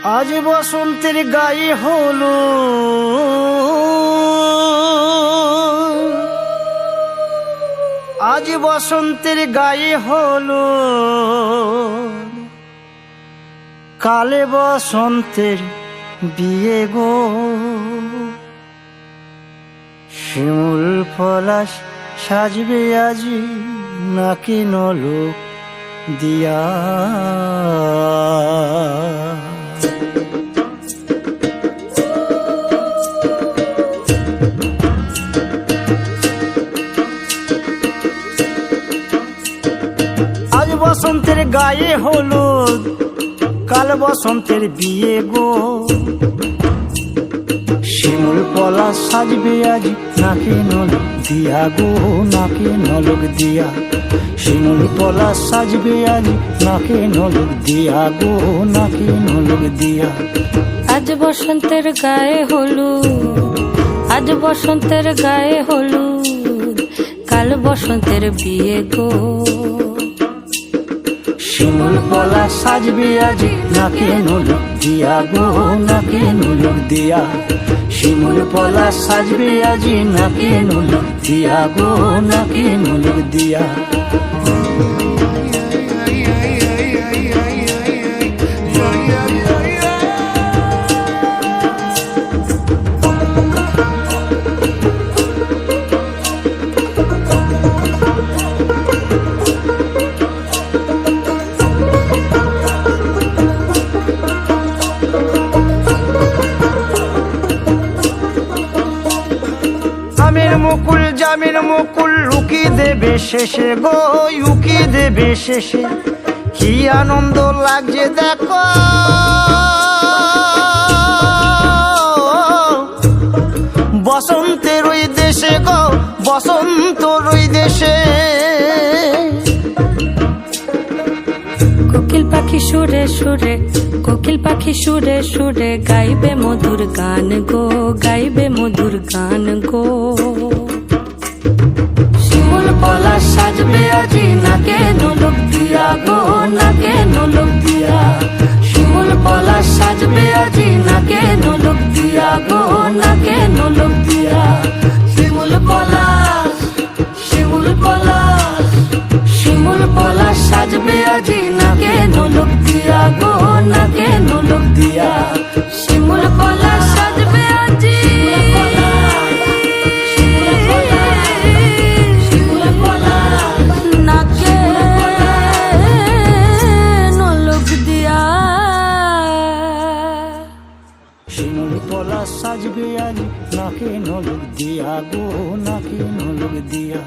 আজ বসন্তের গায়ে হলো আজ বসন্তের গায়ে হলো কালে বসন্তের বিয়ে গো। শিমুল পলাশ সাজবে আজি নাকি নলোক দিয়া। আজ বসন্তের গায়ে হলুদ কাল বসন্তের বিয়ে গো। শিমুল পলাশ সাজবে আজ নাকি নলোক দিয়া গো, নাকি নলোক দিয়া। শিমুল পলাশ সাজবে আজ নাকি নলোক দিয়া গো, নাকি নলোক দিয়া। আজ বসন্তের গায়ে হলুদ আজ বসন্তের গায়ে হলুদ কাল বসন্তের বিয়ে গো। শিমুল পলাশ সাজবে আজ নাকি নলোক দিয়া গো, নাকি নলোক দিয়া। শিমুল পলাশ সাজবে আজ নাকি নলোক দিয়া গো, নাকি নলোক দিয়া। আমের মুকুল জামের মুকুল লুকি দেবে শেষে গো, লুকি দেবে শেষে। কি আনন্দ লাগছে দেখো বসন্তের ওই দেশে গো, বসন্তর ওই দেশে। কোকিল পাখি সুরে সুরে কোকিল পাখি সুরে সুরে গাইবে মধুর গান গো, গাইবে মধুর গান গো। শিমুল পলাশ সাজবে আজি নাকে নলোক দিয়া গো, নাকে নলোক দিয়া। শিমুল পলাশ সাজবে আজি নাকে নলোক দিয়া গো, নাকে নলোক দিয়া। শিমুল পলাশ শিমুল পলাশ শিমুল পলাশ সাজবে আজি নাকে নলোক দিয়া গো, নাকে নলোক দিয়া। শিমুল পলাশ সাজবে আজি নাকে নলোক দিয়া। শিমুল পলাশ সাজবে আজ নাকে নলোক দিয়া গো, নাকে নলোক দিয়া।